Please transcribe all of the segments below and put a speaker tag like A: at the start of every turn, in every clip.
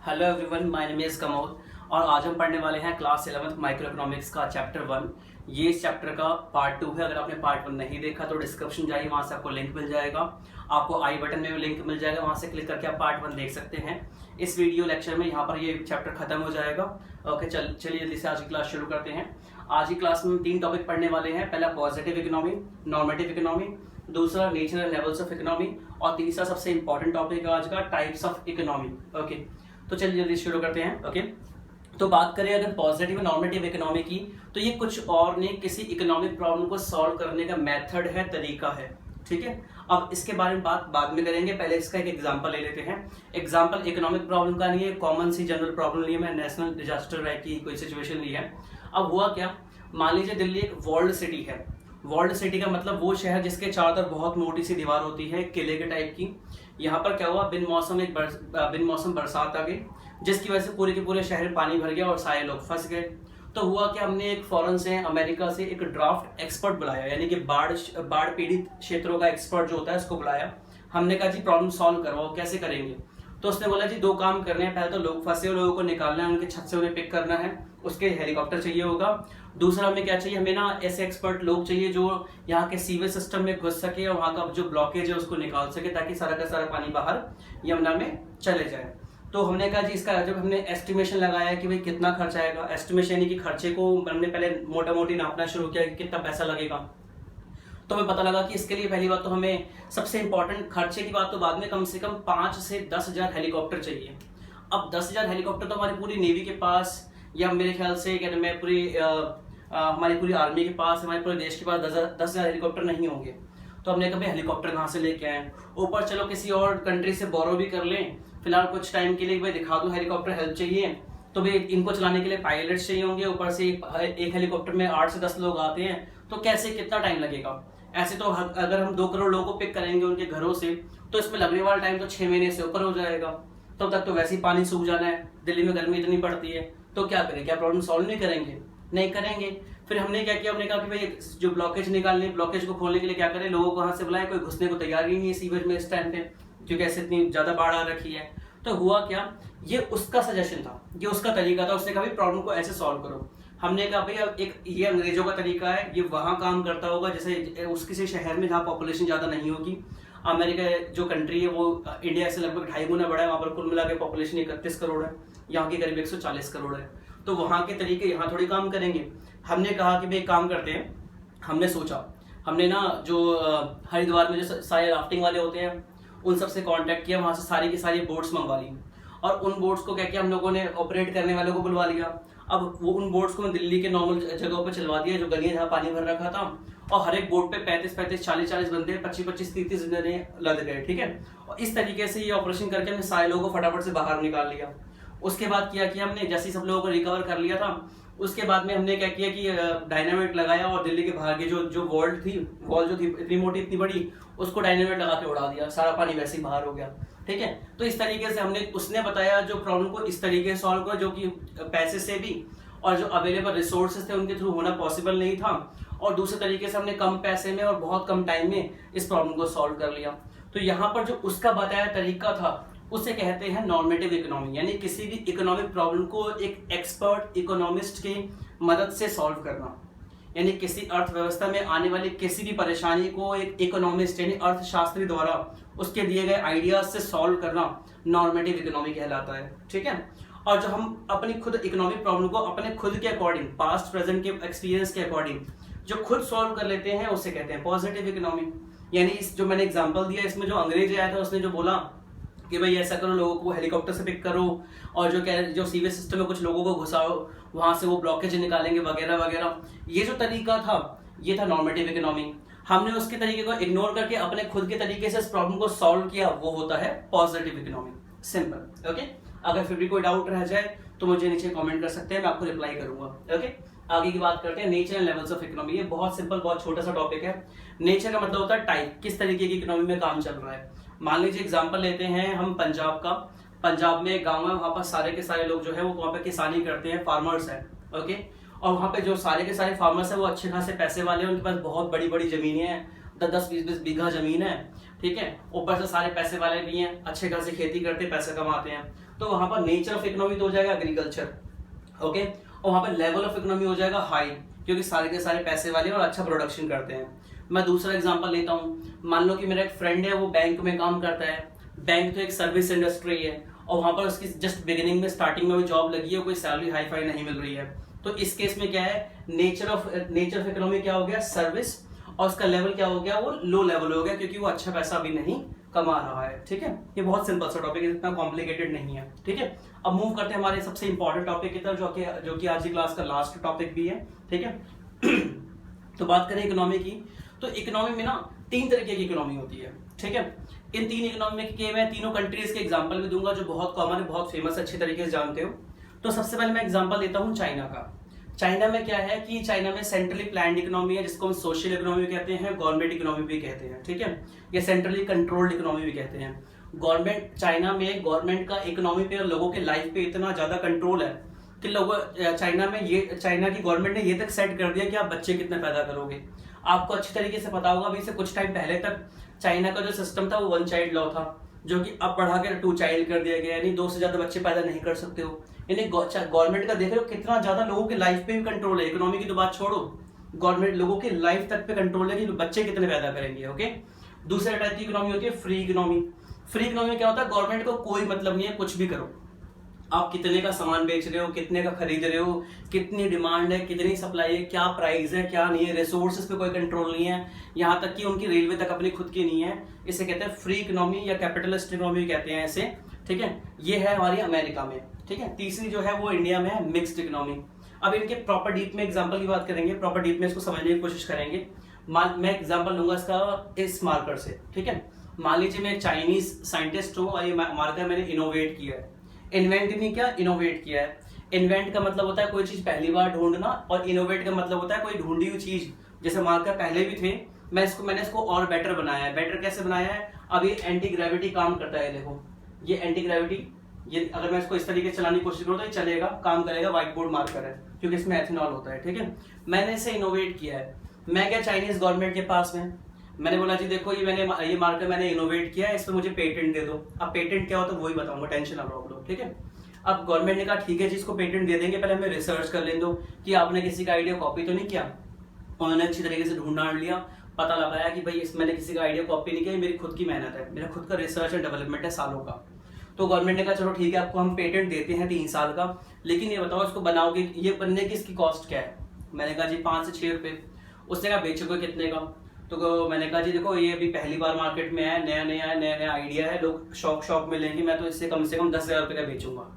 A: Hello everyone, my name is Kamod और आज हम पढ़ने वाले हैं क्लास 11th माइक्रो इकोनॉमिक्स का चैप्टर 1। ये इस चैप्टर का पार्ट 2 है। अगर आपने पार्ट 1 नहीं देखा तो डिस्क्रिप्शन जाइए, वहां से आपको लिंक मिल जाएगा। आपको आई बटन में भी लिंक मिल जाएगा, वहां से क्लिक करके आप पार्ट 1 देख सकते हैं। इस वीडियो लेक्चर में यहाँ पर ये चैप्टर खत्म हो जाएगा। ओके, चलिए जल्दी से आज की क्लास शुरू करते हैं। आज की क्लास में हम 3 टॉपिक पढ़ने वाले हैं। पहला पॉजिटिव इकोनॉमी, नॉर्मेटिव इकोनॉमी, दूसरा नेचुरल लेवल्स ऑफ इकोनॉमी और तीसरा सबसे इंपॉर्टेंट टॉपिक है आज का टाइप्स ऑफ इकोनॉमी। ओके, तो चलिए जल्दी शुरू करते हैं। ओके, तो बात करें अगर पॉजिटिव नॉर्मेटिव इकोनॉमी की, तो ये कुछ और नहीं, किसी इकोनॉमिक प्रॉब्लम को सॉल्व करने का मेथड है, तरीका है। ठीक है, अब इसके बारे में बात बाद में करेंगे। पहले इसका एक एग्जांपल ले लेते हैं। एग्जांपल इकोनॉमिक प्रॉब्लम का नहीं है, कॉमन सी जनरल प्रॉब्लम ली है, मैं नेशनल डिजास्टर की कोई सिचुएशन ली है। अब हुआ क्या, मान लीजिए दिल्ली एक वॉल्ड सिटी है। वॉल्ड सिटी का मतलब वो शहर जिसके चारों तरफ बहुत मोटी सी दीवार होती है, किले के टाइप की। यहाँ पर क्या हुआ, बिन मौसम बरसात आ गई, जिसकी वजह से पूरे के पूरे शहर में पानी भर गया और सारे लोग फंस गए। तो हुआ कि हमने एक फॉरेन से, अमेरिका से एक ड्राफ्ट एक्सपर्ट बुलाया, यानी कि बाढ़ पीड़ित क्षेत्रों का एक्सपर्ट जो होता है उसको बुलाया। हमने कहा जी प्रॉब्लम सॉल्व करवाओ, कैसे करेंगे। तो उसने बोला जी 2 काम करने हैं। पहले तो लोग फंसे हुए लोगों को निकालना है, उनके छत से उन्हें पिक करना है, उसके हेलीकॉप्टर चाहिए होगा। दूसरा हमें क्या चाहिए, हमें ना ऐसे एक्सपर्ट लोग चाहिए जो यहाँ के सीवेज सिस्टम में घुस सके और वहाँ का जो ब्लॉकेज है उसको निकाल सके, ताकि सारा का सारा पानी बाहर यमुना में चले जाए। तो हमने कहा जी इसका जब हमने एस्टिमेशन लगाया कि भाई कितना खर्च आएगा, एस्टिमेशन यानी कि खर्चे को हमने पहले मोटा मोटी नापना शुरू किया कि कितना पैसा लगेगा। तो हमें पता लगा कि इसके लिए पहली बात तो हमें सबसे इंपॉर्टेंट, खर्चे की बात तो बाद में, कम से कम 5 से 10,000 हेलीकॉप्टर चाहिए। अब 10,000 हेलीकॉप्टर तो हमारी पूरी नेवी के पास, या मेरे ख्याल से क्या मैं हमारी पूरी आर्मी के पास, हमारे पूरे देश के पास 10,000 हेलीकॉप्टर नहीं होंगे। तो हमने कहा भाई हेलीकॉप्टर कहाँ से लेके आए, ऊपर चलो किसी और कंट्री से बोरो भी कर लें फिलहाल कुछ टाइम के लिए, भाई दिखा दो हेलीकॉप्टर हेल्प चाहिए। तो भाई इनको चलाने के लिए पायलट्स चाहिए होंगे, ऊपर से एक हेलीकॉप्टर में 8 से 10 लोग आते हैं, तो कैसे कितना टाइम लगेगा। ऐसे तो अगर हम 2 करोड़ लोगों को पिक करेंगे उनके घरों से, तो इसमें लगने वाला टाइम तो 6 महीने से ऊपर हो जाएगा। तब तक तो वैसे ही पानी सूख जाना है, दिल्ली में गर्मी इतनी पड़ती है। तो क्या करें, क्या प्रॉब्लम सॉल्व नहीं करेंगे, नहीं करेंगे। फिर हमने क्या किया, हमने कहा कि भाई जो ब्लॉकेज निकालने, ब्लॉकेज को खोलने के लिए क्या करें, लोगों को कहाँ से बुलाएं, कोई घुसने को तैयार ही नहीं है सीवेज में इस टाइम पे, क्योंकि ऐसे इतनी ज्यादा बाढ़ आ रखी है। तो हुआ क्या, ये उसका सजेशन था, ये उसका तरीका था। उसने कहा भाई प्रॉब्लम को ऐसे सॉल्व करो। हमने कहा भाई अब एक ये अंग्रेजों का तरीका है, ये वहां काम करता होगा जैसे उस किसी शहर में जहाँ पॉपुलेशन ज्यादा नहीं होगी। अमेरिका जो कंट्री है वो इंडिया से लगभग 2.5 गुना बड़ा है, वहां पर कुल मिला के पॉपुलेशन 31 करोड़ है, यहाँ की करीब 140 करोड़ है। तो वहां के तरीके यहाँ थोड़ी काम करेंगे। हमने कहा कि भाई काम करते हैं, हमने सोचा, हमने ना जो हरिद्वार में जो सारे राफ्टिंग वाले होते हैं उन सबसे कांटेक्ट किया, वहां से सारी की सारी बोट्स मंगवा ली और उन बोट्स को क्या किया, हम लोगों ने ऑपरेट करने वालों को बुलवा लिया। अब वो उन बोट्स को दिल्ली के नॉर्मल जगहों पर चलवा दिया जो गलियां जहाँ पानी भर रखा था, और हर एक बोट पे 35-35, 40-40 बंदे, 25-25, 30-30 जने लद गए। ठीक है, और इस तरीके से ये ऑपरेशन करके हमने सारे लोगों को फटाफट से बाहर निकाल लिया। उसके बाद किया कि हमने जैसे सब लोगों को रिकवर कर लिया था, उसके बाद में हमने क्या किया कि डायनामाइट लगाया और दिल्ली के बाहर की जो वॉल जो थी इतनी मोटी इतनी बड़ी, उसको डायनामाइट लगा के उड़ा दिया, सारा पानी वैसे ही बाहर हो गया। ठीक है, तो इस तरीके से हमने, उसने बताया जो प्रॉब्लम को इस तरीके से सॉल्व करो जो कि पैसे से भी और जो अवेलेबल रिसोर्सेज थे उनके थ्रू होना पॉसिबल नहीं था, और दूसरे तरीके से हमने कम पैसे में और बहुत कम टाइम में इस प्रॉब्लम को सॉल्व कर लिया। तो यहाँ पर जो उसका बताया तरीका था उसे कहते हैं नॉर्मेटिव इकोनॉमी, यानी किसी भी इकोनॉमिक प्रॉब्लम को एक एक्सपर्ट इकोनॉमिस्ट की मदद से सॉल्व करना, यानी किसी अर्थव्यवस्था में आने वाली किसी भी परेशानी को एक इकोनॉमिस्ट यानी अर्थशास्त्री द्वारा उसके दिए गए आइडियाज से सॉल्व करना नॉर्मेटिव इकोनॉमी कहलाता है। ठीक है, और जो हम अपनी खुद इकोनॉमिक प्रॉब्लम को अपने खुद के अकॉर्डिंग, पास्ट प्रेजेंट के एक्सपीरियंस के अकॉर्डिंग जो खुद सॉल्व कर लेते हैं उसे कहते हैं पॉजिटिव इकोनॉमी। यानी इस जो मैंने एग्जांपल दिया इसमें जो अंग्रेज आया था उसने जो बोला कि भाई ऐसा करो, लोगों को हेलीकॉप्टर से पिक करो और जो सीवेज सिस्टम में कुछ लोगों को घुसाओ, वहां से वो ब्लॉकेज निकालेंगे वगैरह वगैरह, ये जो तरीका था ये था नॉर्मेटिव इकोनॉमी। हमने उसके तरीके को इग्नोर करके अपने खुद के तरीके से इस प्रॉब्लम को सॉल्व किया, वो होता है पॉजिटिव इकोनॉमी। सिंपल। ओके, अगर फिर भी कोई डाउट रह जाए तो मुझे नीचे कमेंट कर सकते हैं, मैं आपको रिप्लाई करूंगा। ओके, आगे की बात करते हैं nature and levels of economy. ये बहुत सिंपल, बहुत छोटा सा टॉपिक है। नेचर का मतलब होता है टाइप, किस तरीके की इकोनॉमी में काम चल रहा है। मान लीजिए एग्जांपल लेते हैं हम पंजाब का। पंजाब में एक गांव है, वहां पर सारे के सारे लोग जो है वो वहां पे किसानी करते हैं, फार्मर्स हैं। ओके, और वहां पे जो सारे के सारे फार्मर्स हैं वो अच्छे खासे पैसे वाले हैं, उनके पास बहुत बड़ी बड़ी जमीनें हैं, 10-20 बीघा जमीन है, ठीक है, ऊपर से सारे पैसे वाले भी हैं, अच्छे खासे खेती करते पैसे कमाते हैं, तो वहां पर नेचर ऑफ इकोनॉमी तो हो जाएगा एग्रीकल्चर, ओके, और वहां पर लेवल ऑफ इकोनॉमी हो जाएगा हाई, क्योंकि सारे के सारे पैसे वाले और अच्छा प्रोडक्शन करते हैं। मैं दूसरा एग्जांपल लेता हूँ, मान लो कि मेरा एक फ्रेंड है, वो बैंक में काम करता है, बैंक तो एक सर्विस इंडस्ट्री है, और वहां पर उसकी जस्ट बिगिनिंग में स्टार्टिंग में वो जॉब लगी है, कोई सैलरी हाई फाई नहीं मिल रही है, तो इस केस में क्या है, नेचर ऑफ इकोनॉमी क्या हो गया, सर्विस, और उसका लेवल क्या हो गया, वो लो लेवल हो गया, क्योंकि वो अच्छा पैसा अभी नहीं कमा रहा है, ठीक है। ये बहुत सिंपल सा टॉपिक है, इतना कॉम्प्लिकेटेड नहीं है, ठीक है। अब मूव करते हैं हमारे सबसे इंपॉर्टेंट टॉपिक की तरफ, जो कि आज की क्लास का लास्ट टॉपिक भी है, ठीक है। तो बात करें इकोनॉमी की, तो इकोनॉमी में ना 3 तरीके की इकोनॉमी होती है, ठीक है। इन 3 इकोनॉमी के मैं तीनों कंट्रीज के एग्जांपल भी दूंगा, जो बहुत कॉमन है, बहुत फेमस, अच्छे तरीके से जानते हो। तो सबसे पहले मैं एग्जांपल देता हूँ चाइना का। चाइना में क्या है कि चाइना में सेंट्रली प्लान्ड इकोनॉमी है, जिसको हम सोशल इकोनॉमी कहते हैं, गवर्नमेंट इकोनॉमी भी कहते हैं, ठीक है, या सेंट्रली कंट्रोल्ड इकोनॉमी भी कहते हैं। गवर्नमेंट चाइना में गवर्नमेंट का इकोनॉमी पे और लोगों के लाइफ पे इतना ज्यादा कंट्रोल है कि लोगों चाइना की गवर्नमेंट ने ये तक सेट कर दिया कि आप बच्चे कितने पैदा करोगे। आपको अच्छी तरीके से पता होगा, अभी से कुछ टाइम पहले तक चाइना का जो सिस्टम था वो 1 चाइल्ड लॉ था, जो कि अब बढ़ा के 2 चाइल्ड कर दिया गया, यानी 2 से ज्यादा बच्चे पैदा नहीं कर सकते हो। यानी गवर्नमेंट का देख रहे हो कितना ज्यादा लोगों की लाइफ पे भी कंट्रोल है, इकोनॉमी की तो बात छोड़ो, गवर्नमेंट लोगों की लाइफ तक पे कंट्रोल है कि बच्चे कितने पैदा करेंगे, ओके। दूसरे टाइप की इकोनॉमी होती है फ्री इकोनॉमी। फ्री इकोनॉमी क्या होता है, गवर्नमेंट को कोई मतलब नहीं है, कुछ भी करो, आप कितने का सामान बेच रहे हो, कितने का खरीद रहे हो, कितनी डिमांड है, कितनी सप्लाई है, क्या प्राइस है, क्या नहीं है, रिसोर्सेज पे कोई कंट्रोल नहीं है, यहाँ तक कि उनकी रेलवे तक अपनी खुद की नहीं है। इसे कहते हैं फ्री इकोनॉमी या कैपिटलिस्ट इकोनॉमी कहते हैं ऐसे, ठीक है। ये है हमारी अमेरिका में, ठीक है। तीसरी जो है वो इंडिया में है मिक्स्ड इकोनॉमी। अब इनके प्रॉपर डीप में एग्जांपल की बात करेंगे, प्रॉपर डीप में इसको समझने की कोशिश करेंगे। मैं एग्जांपल लूंगा इसका इस मार्कर से, ठीक है। मान लीजिए मैं एक चाइनीज साइंटिस्ट हूँ और ये मार्कर मैंने इनोवेट किया है। इन्वेंट नहीं क्या, इनोवेट किया है। इन्वेंट का मतलब होता है कोई चीज पहली बार ढूंढना, और इनोवेट का मतलब होता है कोई ढूंढी हुई चीज, जैसे मार्कर पहले भी थे, मैंने इसको और बेटर बनाया है। बेटर कैसे बनाया है, अब ये एंटी ग्रेविटी काम करता है, देखो ये एंटी ग्रेविटी, ये अगर मैं इसको इस तरीके से चलाने की कोशिश करूँ तो ये चलेगा, काम करेगा, व्हाइट बोर्ड मार्कर है, क्योंकि इसमें एथेनॉल होता है, ठीक है। मैंने इसे इनोवेट किया है, मैं क्या चाइनीज गवर्नमेंट के पास में, मैंने बोला जी देखो ये मार्कर मैंने इनोवेट किया है, इस पर मुझे पेटेंट दे दो। अब पेटेंट क्या होता है वही बताऊंगा, टेंशन ना लो, ठीक है। अब गवर्नमेंट ने कहा ठीक है जी इसको पेटेंट दे देंगे, पहले हमें रिसर्च कर लें दो कि आपने किसी का आइडिया कॉपी तो नहीं किया। उन्होंने अच्छी तरीके से ढूंढ लिया, पता लगाया कि भाई मैंने किसी का आइडिया कॉपी नहीं किया, मेरी खुद की मेहनत है, मेरा खुद का रिसर्च एंड डेवलपमेंट है सालों का। तो गवर्नमेंट ने कहा चलो ठीक है आपको हम पेटेंट देते हैं 3 साल का, लेकिन ये बताओ इसको बनाओगे, ये बनने की इसकी कॉस्ट क्या है। मैंने कहा जी 5 से 6 रुपए। उसने कहा बेचोगे कितने का, तो मैंने कहा जी देखो ये अभी पहली बार मार्केट में है, नया आइडिया है, लोग शौक में लेंगे, मैं तो इससे कम 10,000 रुपए का बेचूंगा।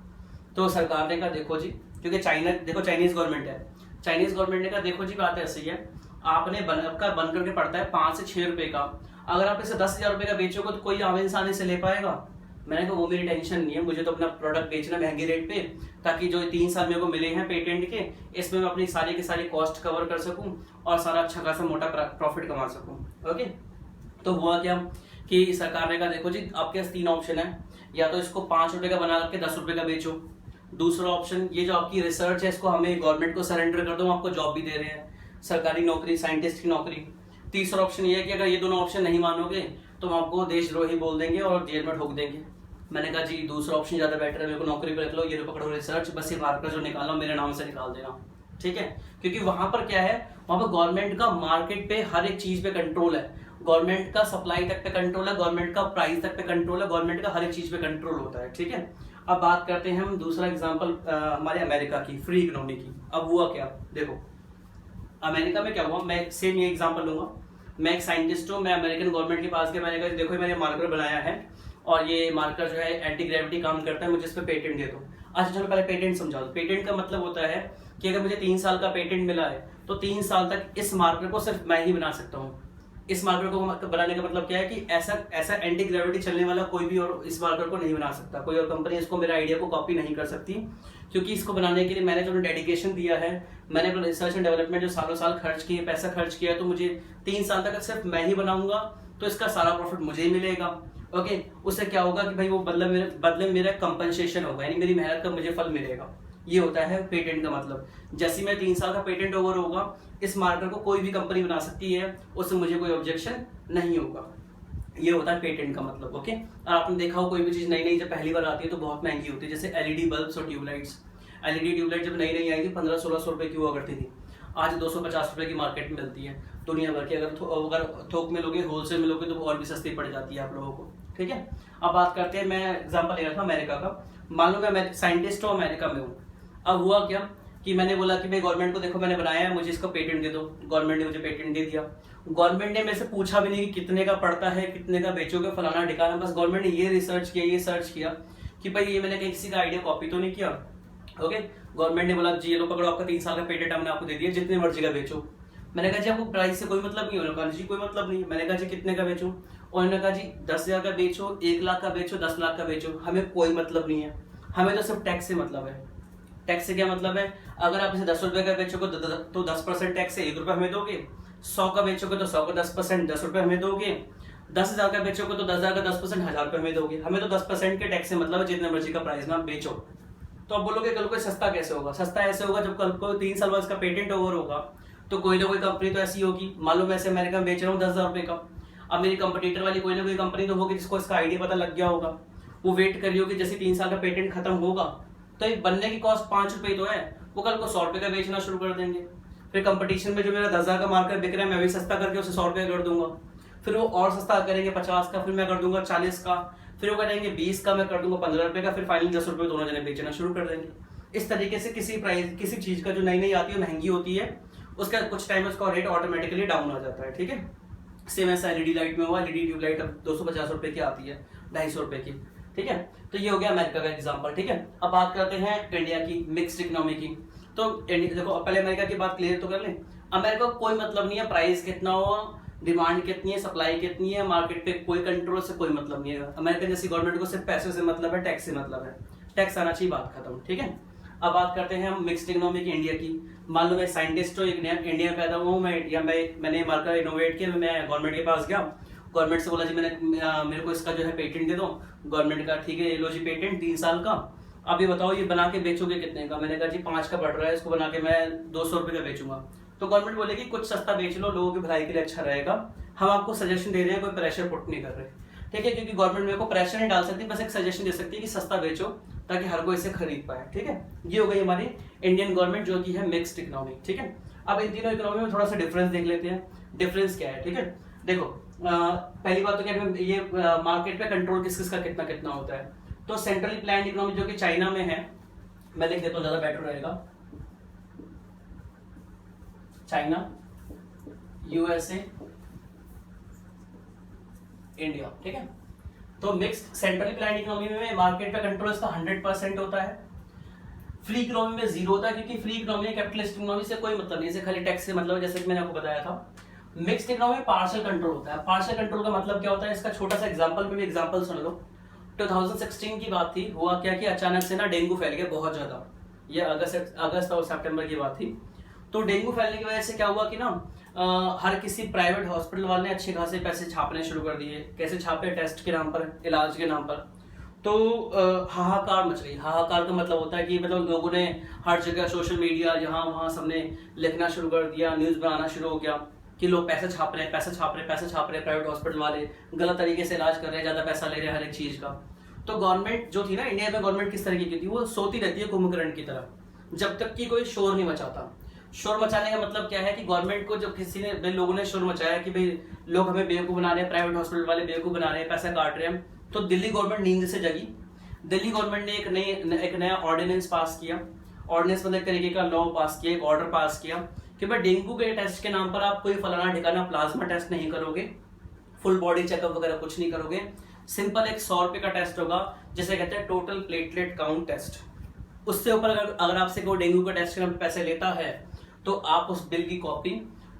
A: तो सरकार ने कहा देखो जी, क्योंकि चाइनीज गवर्नमेंट है, चाइनीज गवर्नमेंट ने कहा देखो जी बात ऐसी है, आपने बन करके पड़ता है 5 से 6 रुपए का, अगर आप इसे 10,000 रुपए का बेचोगे तो कोई आम इंसान इसे ले पाएगा। मैंने कहा वो मेरी टेंशन नहीं है, मुझे तो अपना प्रोडक्ट बेचना महंगे रेट पे, ताकि जो 3 साल मेरे को मिले हैं पेटेंट के, इसमें मैं अपनी सारी की सारी कॉस्ट कवर कर सकूं और सारा अच्छा खासा मोटा प्रॉफिट कमा सकूं, ओके। तो हुआ क्या कि सरकार ने कहा देखो जी आपके पास 3 ऑप्शन है, या तो इसको 5 रुपए का बना करके 10 रुपए का बेचो, दूसरा ऑप्शन ये जो आपकी रिसर्च है इसको हमें गवर्नमेंट को सरेंडर कर दो, आपको जॉब भी दे रहे हैं, सरकारी नौकरी, साइंटिस्ट की नौकरी। तीसरा ऑप्शन ये है कि अगर ये दोनों ऑप्शन नहीं मानोगे तो हम आपको देशद्रोही बोल देंगे और जेल में ठोक देंगे। मैंने कहा जी दूसरा ऑप्शन ज्यादा बेटर है, मेरे को नौकरी पे रख लो, ये पकड़ो रिसर्च, बस ये मार्कर जो निकालो मेरे नाम से निकाल देना, ठीक है। क्योंकि वहां पर क्या है, वहां पर गवर्नमेंट का मार्केट पे हर एक चीज पे कंट्रोल है, गवर्नमेंट का सप्लाई तक पे कंट्रोल है, गवर्नमेंट का प्राइस तक पे कंट्रोल है, गवर्नमेंट का हर एक चीज पे कंट्रोल होता है, ठीक है। अब बात करते हैं हम दूसरा एग्जाम्पल हमारे अमेरिका की फ्री इकोनॉमी की। अब हुआ क्या, देखो अमेरिका में क्या हुआ, मैं सेम ये एग्जाम्पल लूंगा। मैं एक साइंटिस्ट हूँ, मैं अमेरिकन गवर्नमेंट के पास गया, मैंने कहा देखो मैंने मार्कर बनाया है और ये मार्कर जो है एंटी ग्रेविटी काम करता है, मुझे इस पर पेटेंट दे दो। अच्छा चलो पहले पेटेंट समझा दो। पेटेंट का मतलब होता है कि अगर मुझे 3 साल का पेटेंट मिला है तो 3 साल तक इस मार्कर को सिर्फ मैं ही बना सकता हूँ। इस मार्कर को बनाने का मतलब क्या है कि ऐसा एंटी ग्रेविटी चलने वाला कोई भी और इस मार्कर को नहीं बना सकता, कोई और कंपनी इसको मेरा आइडिया को कॉपी नहीं कर सकती, क्योंकि इसको बनाने के लिए मैंने जो डेडिकेशन दिया है, मैंने अपना रिसर्च एंड डेवलपमेंट जो सालों साल खर्च किए, पैसा खर्च किया, तो मुझे 3 साल तक सिर्फ मैं ही बनाऊंगा, तो इसका सारा प्रॉफिट मुझे ही मिलेगा, ओके। उससे क्या होगा कि भाई वो बदले मेरा कंपनसेशन होगा, यानी मेरी मेहनत का मुझे फल मिलेगा। ये होता है पेटेंट का मतलब। जैसे मैं 3 साल का पेटेंट ओवर होगा, इस मार्कर को कोई भी कंपनी बना सकती है, उससे मुझे कोई ऑब्जेक्शन नहीं होगा। ये होता है पेटेंट का मतलब। ओके, और आपने देखा हो कोई भी चीज़ नई नई जब पहली बार आती है तो बहुत महंगी होती है, जैसे एलईडी बल्ब्स और ट्यूबलाइट्स। एलईडी ट्यूबलाइट जब नई नई आई थी 1500-1600 रुपए की हुआ करती थी, आज 250 रुपए की मार्केट में मिलती है दुनिया भर की। अगर थोक में लोगे, होलसेल में लोगे तो और भी सस्ती पड़ जाती है आप लोगों को। ठीक है, अब बात करते हैं, मैं एग्जाम्पल ले रहा था अमेरिका का। मान लो मैं साइंटिस्ट हूँ, अमेरिका में हूँ। अब हुआ क्या कि मैंने बोला कि भाई गवर्नमेंट को देखो मैंने बनाया है, मुझे इसका पेटेंट दे दो। गवर्नमेंट ने मुझे पेटेंट दे दिया। गवर्नमेंट ने मेरे से पूछा भी नहीं कि कितने का पड़ता है, कितने का बेचोगे, फलाना ठिकाना। बस गवर्नमेंट ने ये रिसर्च किया, ये सर्च किया कि भाई ये मैंने कहीं किसी का आइडिया कॉपी तो नहीं किया। ओके, गवर्नमेंट ने बोला जी ये लो पकड़ो, आपका 3 साल का पेटेंट हमने आपको दे दिया, जितने मर्जी का बेचो। मैंने कहा जी आपको प्राइस से कोई मतलब नहीं। उन्होंने कहा जी कोई मतलब नहीं। मैंने कहा जी कितने का बेचूं? उन्होंने कहा जी 10,000 का बेचो, 1 लाख का बेचो, 10 लाख का बेचो, हमें कोई मतलब नहीं है, हमें तो सिर्फ टैक्स से मतलब है। टैक्स से क्या मतलब है? अगर आप इसे 10 रुपए का बेचोगे तो 10% टैक्स है, 1 रुपए हमें दोगे। 100 का बेचोगे तो 100 का 10%, 10 रुपए हमें दोगे। 10,000 का बेचोगे तो 10,000 का 10%, 1000 रुपए हमें दोगे। हमें तो 10% के टैक्स से मतलब है, जितने मर्जी का प्राइस में आप बेचो। तो आप बोलोगे कल को सस्ता कैसे होगा? सस्ता ऐसे होगा जब कल को 3 साल बाद इसका पेटेंट ओवर होगा तो कोई ना कोई कंपनी तो ऐसी होगी। मान लो मैं ऐसे अमेरिका में बेच रहा हूँ 10,000 रुपए का, अब मेरी कंपटीटर वाली कोई ना कोई कंपनी तो होगी जिसको इसका आइडिया पता लग गया होगा। वो वेट कर रही होगी जैसे 3 साल का पेटेंट खत्म होगा तो ये बनने की कॉस्ट 5 रुपए तो है, वो कल को 100 रुपए का बेचना शुरू कर देंगे। फिर कंपटीशन में जो मेरा 10,000 का मार्कर बिक रहा है मैं भी सस्ता करके उसे 100 रुपए कर दूंगा। फिर वो और सस्ता करेंगे 50 का, फिर मैं कर दूंगा 40 का, फिर वो करेंगे 20 का, मैं कर दूंगा 15 रुपए का, फिर फाइनली 10 रुपए दोनों जने बेचना शुरू कर देंगे। इस तरीके से किसी चीज का जो नई नई आती है महंगी होती है, उसका कुछ टाइम उसका रेट ऑटोमेटिकली डाउन हो जाता है। ठीक है, सेम ऐसा एलईडी लाइट में हुआ। एलईडी ट्यूबलाइट अब 250 रुपए की आती है, 250 रुपए की। ठीक है, तो ये हो गया अमेरिका का एग्जांपल। ठीक है, अब बात करते हैं इंडिया की मिक्स्ड इकोनॉमी की। तो देखो पहले अमेरिका की बात क्लियर तो कर लें। अमेरिका को कोई मतलब नहीं है प्राइस कितना हो, डिमांड कितनी है, सप्लाई कितनी है, मार्केट पे कोई कंट्रोल से कोई मतलब नहीं है। अमेरिका जैसी गवर्नमेंट को सिर्फ पैसे से मतलब है, टैक्स से मतलब है। टैक्स आना चाहिए, बात खत्म। ठीक है, अब बात करते हैं हम मिक्स्ड इकोनॉमी की इंडिया की। मान लो मैं साइंटिस्ट हूँ, इंडिया में पैदा हुआ हूँ मैं, या मैंने मार्कर इनोवेट किया, मैं गवर्नमेंट के पास गया, गवर्नमेंट से बोला जी मेरे को इसका जो है पेटेंट दे दो। गवर्नमेंट का ठीक है ये लो जी पेटेंट 3 साल का, अब ये बताओ ये बना के बेचोगे कितने का? मैंने कहा जी 5 का पड़ रहा है, इसको बना के मैं 200 रुपए का बेचूंगा। तो गवर्नमेंट बोलेगी कुछ सस्ता बेच लो, लोगों की भलाई के लिए अच्छा रहेगा, हम आपको सजेशन दे रहे हैं, कोई प्रेशर पुट नहीं कर रहे। ठीक है, क्योंकि गवर्नमेंट मेरे को प्रेशर नहीं डाल सकती, बस एक सजेशन दे सकती है कि सस्ता बेचो ताकि हर कोई इसे खरीद पाए। ठीक है, ये हो गई हमारी इंडियन गवर्नमेंट जो कि है मिक्स्ड इकोनॉमी। ठीक है, अब इन तीनों इकोनॉमी में थोड़ा सा डिफरेंस देख लेते हैं। डिफरेंस क्या है? ठीक है, देखो पहली बात तो क्या है, ये मार्केट पे कंट्रोल किस किस का कितना कितना होता है। तो सेंट्रली प्लान्ड इकोनॉमी जो कि चाइना में है, मैं लिख देता हूँ ज्यादा बेटर रहेगा, चाइना, यूएसए, इंडिया। ठीक है, तो मिक्स्ड सेंट्रली प्लान्ड इकोनॉमी में मार्केट पे कंट्रोल इसका 100% होता है। फ्री इकोनॉमी में 0 होता है, क्योंकि फ्री इकोनॉमी कैपिटलिस्ट इकोनॉमी से कोई मतलब नहीं, इसे खाली टैक्स से मतलब, जैसे कि मैंने आपको बताया था। मिक्स्ड इकोनॉमी में पार्शियल कंट्रोल होता है। पार्शियल कंट्रोल का मतलब क्या होता है? इसका छोटा सा एग्जांपल में भी एग्जांपल सुन लो। 2016 की बात थी, हुआ क्या कि अचानक से ना डेंगू फैल गया बहुत ज्यादा। ये अगस्त और सितंबर की बात थी। तो डेंगू फैलने की वजह से क्या हुआ कि ना हर किसी प्राइवेट हॉस्पिटल वाले ने अच्छे खासे पैसे छापने शुरू कर दिए। कैसे छापे? टेस्ट के नाम पर, इलाज के नाम पर। तो हाहाकार मच गई। हाहाकार का मतलब होता है कि मतलब लोगों ने हर जगह सोशल मीडिया यहाँ वहाँ सबने लिखना शुरू कर दिया, न्यूज बनाना शुरू हो गया कि लोग पैसे छाप रहे हैं, पैसे छाप रहे हैं, पैसे छाप रहे हैं, प्राइवेट हॉस्पिटल वाले गलत तरीके से इलाज कर रहे हैं, ज्यादा पैसा ले रहे हैं हर एक चीज का। तो गवर्नमेंट जो थी ना, इंडिया में गवर्नमेंट किस तरीके की थी, वो सोती रहती है कुंभकर्ण की तरह, जब तक कि कोई शोर नहीं मचाता। शोर मचाने का मतलब क्या है कि गवर्नमेंट को जब किसी ने लोगों ने शोर मचाया कि भाई लोग हमें बेवकूफ बना रहे हैं, प्राइवेट हॉस्पिटल वाले बेवकूफ बना रहे हैं, पैसा काट रहे हैं, तो दिल्ली गवर्नमेंट नींद से जगी। दिल्ली गवर्नमेंट ने एक नया ऑर्डिनेंस पास किया। ऑर्डिनेंस मतलब एक तरीके का लॉ पास किया, एक ऑर्डर पास किया कि भाई डेंगू के टेस्ट के नाम पर आप कोई फलाना ठिकाना प्लाज्मा टेस्ट नहीं करोगे, फुल बॉडी चेकअप वगैरह कुछ नहीं करोगे। सिंपल एक 100 रुपए का टेस्ट होगा, जिसे कहते हैं टोटल प्लेटलेट काउंट टेस्ट। उससे ऊपर अगर आपसे कोई डेंगू का टेस्ट के नाम पर पैसे लेता है तो आप उस बिल की कॉपी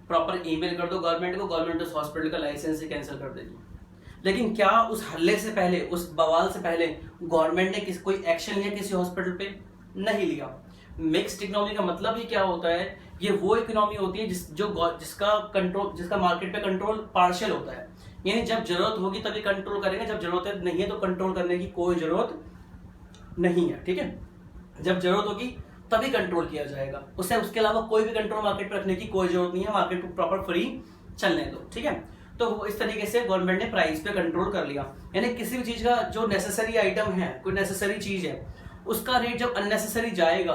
A: प्रॉपर ईमेल कर दो गवर्नमेंट को, गवर्नमेंट उस हॉस्पिटल का लाइसेंस ही कैंसिल कर देगी। लेकिन क्या उस हल्ले से पहले, उस बवाल से पहले गवर्नमेंट ने कोई एक्शन लिया किसी हॉस्पिटल पे? नहीं लिया। मिक्स्ड इकोनॉमी का मतलब ही क्या होता है? ये वो इकोनॉमी होती है जिसका मार्केट पे कंट्रोल पार्शियल होता है, यानी जब जरूरत होगी तभी कंट्रोल करेंगे, जब जरूरत नहीं है तो कंट्रोल करने की कोई जरूरत नहीं है। ठीक है, जब जरूरत होगी तभी कंट्रोल किया जाएगा। उसके अलावा कोई भी कंट्रोल मार्केट पर रखने की कोई जरूरत नहीं है, मार्केट को प्रॉपर फ्री चलने दो, ठीक है। तो इस तरीके से गवर्नमेंट ने प्राइस पे कंट्रोल कर लिया, यानी किसी भी चीज का जो नेसेसरी आइटम है, कोई नेसेसरी चीज है, उसका रेट जब अननेसेसरी जाएगा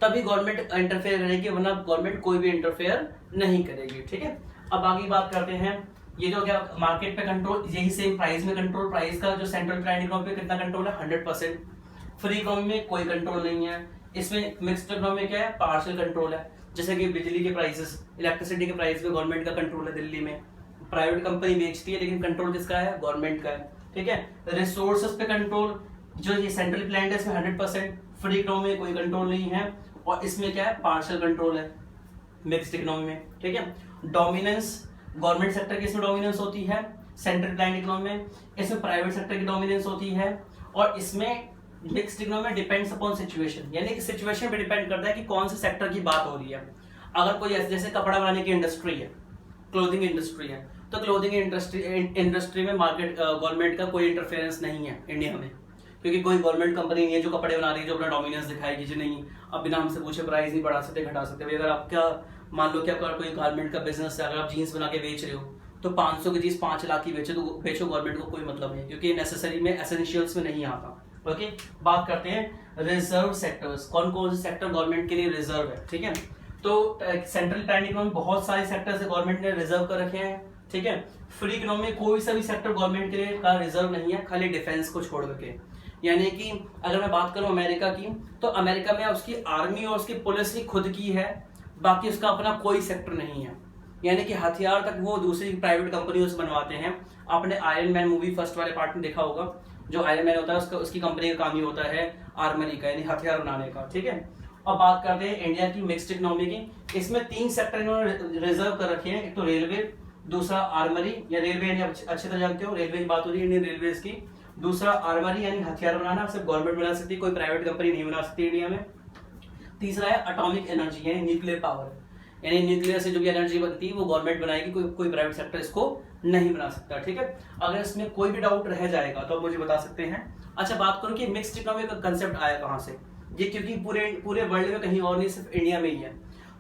A: तभी गवर्नमेंट इंटरफेयर करेगी, वरना गवर्नमेंट कोई भी इंटरफेयर नहीं करेगी, ठीक है। अब आगे बात करते हैं, ये जो क्या मार्केट पे कंट्रोल, यही सेम प्राइस में कंट्रोल, प्राइस का जो सेंट्रल प्लानिंग इकोनॉमी पे कितना कंट्रोल है, 100%। फ्री इकोनॉमी में कोई कंट्रोल नहीं है। इसमें मिक्स्ड इकोनॉमी में क्या है, पार्शियल कंट्रोल है। जैसे कि बिजली के प्राइसेस, इलेक्ट्रिसिटी के प्राइस पे गवर्नमेंट का कंट्रोल है दिल्ली में, प्राइवेट कंपनी बेचती है लेकिन कंट्रोल किसका है, गवर्नमेंट का है, ठीक है। रिसोर्सेज पे कंट्रोल, जो ये सेंट्रल प्लान है इसमें 100%, फ्री इकोनॉमी में कोई कंट्रोल नहीं है, और इसमें क्या है, पार्शियल कंट्रोल है मिक्स्ड इकोनॉमी में, ठीक है। डोमिनेंस, गवर्नमेंट सेक्टर की इसमें डोमिनेंस होती है सेंट्रल प्लान इकोनॉमी में, इसमें प्राइवेट सेक्टर की डोमिनेंस होती है, और इसमें मिक्स्ड इकोनॉमी में डिपेंड्स अपॉन सिचुएशन, यानी कि सिचुएशन पे डिपेंड करता है कि कौन से सेक्टर की बात हो रही है। अगर कोई जैसे कपड़ा बनाने की इंडस्ट्री है, क्लोथिंग इंडस्ट्री है, तो क्लोथिंग इंडस्ट्री में मार्केट गवर्नमेंट का कोई इंटरफेरेंस नहीं है इंडिया में, क्योंकि कोई गवर्नमेंट कंपनी नहीं है जो कपड़े बना रही है जो अपना डोमिनेंस दिखाएगी जी नहीं अब बिना हमसे पूछे प्राइस नहीं बढ़ा सकते घटा सकते। भाई अगर आपका मान लो कि आपका कोई गारमेंट का बिजनेस है, अगर आप जीन्स बना के बेच रहे हो तो 500 की चीज 5 लाख की बेचो, तो बेचो, गवर्नमेंट को कोई मतलब नहीं, क्योंकि नेसेसरी में एसेंशियल्स में नहीं आता। ओके, बात करते हैं रिजर्व सेक्टर्स, कौन कौन से सेक्टर गवर्नमेंट के लिए रिजर्व है, ठीक है। तो सेंट्रल प्लान इकोनॉमी में बहुत सारे सेक्टर्स गवर्नमेंट ने रिजर्व कर रखे हैं, ठीक है। फ्री इकोनॉमी में कोई सा भी सेक्टर गवर्नमेंट के लिए का रिजर्व नहीं है, खाली डिफेंस को छोड़ करके। यानी कि अगर मैं बात करूं अमेरिका की, तो अमेरिका में उसकी आर्मी और उसकी पुलिस ही खुद की है, बाकी उसका अपना कोई सेक्टर नहीं है। यानी कि हथियार तक वो दूसरी प्राइवेट कंपनियों से बनवाते हैं। आपने आयरन मैन मूवी फर्स्ट वाले पार्ट में देखा होगा, जो आयरन मैन होता है उसकी कंपनी का काम ही होता है आर्मरी का, यानी हथियार बनाने का, ठीक है। अब बात करते हैं इंडिया की मिक्स्ड इकोनॉमी की। इसमें 3 सेक्टर इन्होंने रिजर्व कर रखे हैं, एक तो रेलवे, दूसरा आर्मरी या रेलवे, यानी अच्छी तरह जानते हो रेलवे की बात हो रही है इंडियन रेलवेज की, दूसरा आर्मरी यानी हथियार बनाना, सिर्फ गवर्नमेंट बना सकती है, कोई प्राइवेट कंपनी नहीं बना सकती इंडिया में। तीसरा है एटॉमिक एनर्जी यानी न्यूक्लियर पावर, यानी न्यूक्लियर से जो भी एनर्जी बनती है वो गवर्नमेंट बनाएगी, कोई प्राइवेट सेक्टर इसको नहीं बना सकता, ठीक है। अगर इसमें कोई भी डाउट रह जाएगा तो आप मुझे बता सकते हैं। अच्छा, बात करो कि मिक्स्ड इकोनॉमी का कंसेप्ट आया कहाँ से, ये क्योंकि पूरे वर्ल्ड में कहीं और नहीं, सिर्फ इंडिया में ही है।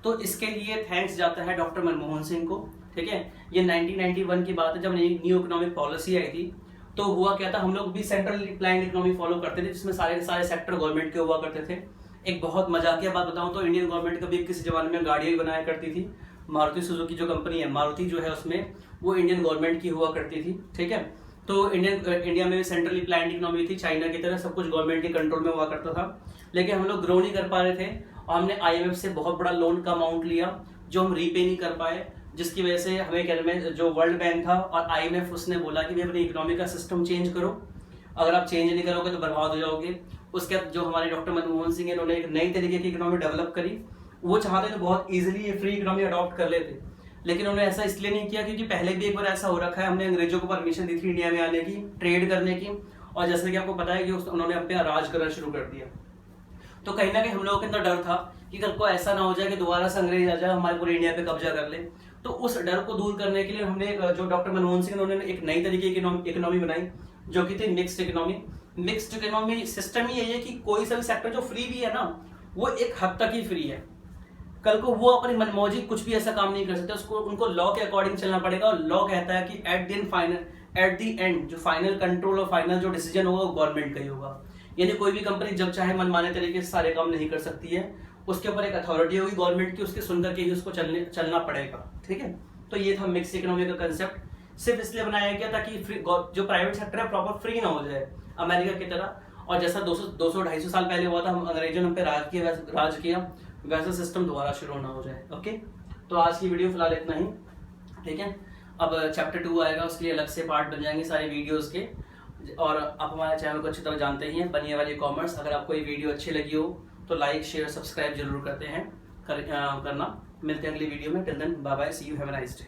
A: तो इसके लिए थैंक्स जाता है डॉक्टर मनमोहन सिंह को, ठीक है। ये 1991 की बात है, जब न्यू इकोनॉमिक पॉलिसी आई थी। तो हुआ क्या था, हम लोग भी सेंट्रल प्लान इकोनॉमी फॉलो करते थे, जिसमें सारे सेक्टर गवर्नमेंट के हुआ करते थे। एक बहुत मजाकिया बात बताऊं तो इंडियन गवर्नमेंट कभी किसी जमाने में गाड़ियां बनाया करती थी। मारुति सुजुकी जो कंपनी है, मारुति जो है उसमें वो इंडियन गवर्नमेंट की हुआ करती थी, ठीक है। तो इंडिया में सेंट्रली प्लान इकोनॉमी थी, चाइना की तरह सब कुछ गवर्नमेंट के कंट्रोल में हुआ करता था। लेकिन हम लोग ग्रो नहीं कर पा रहे थे और हमने IMF से बहुत बड़ा लोन का अमाउंट लिया जो हम रीपे नहीं कर पाए, जिसकी वजह से हमें क्या में जो वर्ल्ड बैंक था और IMF उसने बोला कि भाई अपनी इकोनॉमी का सिस्टम चेंज करो, अगर आप चेंज नहीं करोगे तो बर्बाद हो जाओगे। उसके बाद जो हमारे डॉक्टर मनमोहन सिंह है, उन्होंने एक नई तरीके की इकोनॉमी डेवलप करी। वो चाहते थे बहुत इजीली ये फ्री इकोनॉमी अडॉप्ट कर लेते, लेकिन उन्होंने ऐसा इसलिए नहीं किया क्योंकि पहले भी एक बार ऐसा हो रखा है, हमने अंग्रेजों को परमिशन दी थी इंडिया में आने की, ट्रेड करने की, और जैसे कि आपको पता है कि उन्होंने अपने राज करना शुरू कर दिया। तो कहीं ना कहीं हम लोगों के अंदर डर था कि कल को ऐसा ना हो जाए कि दोबारा से अंग्रेज आ जाए हमारे पूरे इंडिया पे कब्जा कर ले। तो उस डर को दूर करने के लिए हमने जो डॉक्टर मनमोहन सिंह उन्होंने एक नई तरीके की इकोनॉमी बनाई जो कि थी mixed economy. Mixed economy system ही यही है कि कोई सा भी सेक्टर जो फ्री भी है ना, वो एक हद तक ही फ्री है। कल को वो अपनी मनमौजी कुछ भी ऐसा काम नहीं कर सकते, उसको उनको लॉ के अकॉर्डिंग चलना पड़ेगा। और लॉ कहता है कि एट द एंड जो फाइनल कंट्रोल और फाइनल जो डिसीजन होगा वो गवर्नमेंट का ही होगा। यानी कोई भी कंपनी जब चाहे मनमाने तरीके से सारे काम नहीं कर सकती है, उसके ऊपर एक अथॉरिटी होगी गवर्नमेंट की, उसके सुनकर के ही उसको चलना पड़ेगा, ठीक है। तो ये था मिक्स इकोनॉमी का कंसेप्ट, सिर्फ इसलिए बनाया गया ताकि जो प्राइवेट सेक्टर है प्रॉपर फ्री ना हो जाए अमेरिका की तरह। और जैसा 200-250 साल पहले हुआ था, हम अंग्रेजों ने हम पे राज किया, वैसा सिस्टम दोबारा शुरू ना हो जाए। ओके, तो आज की वीडियो फिलहाल इतना ही, ठीक है। अब चैप्टर 2 आएगा, उसके लिए अलग से पार्ट बन जाएंगे सारे वीडियोस के। और आप हमारे चैनल को अच्छी तरह जानते ही हैं, बनिए वाली कॉमर्स। अगर आपको ये वीडियो अच्छी लगी हो तो लाइक शेयर सब्सक्राइब जरूर करना। मिलते हैं अगली वीडियो में। Till then bye bye, see you, have a nice day.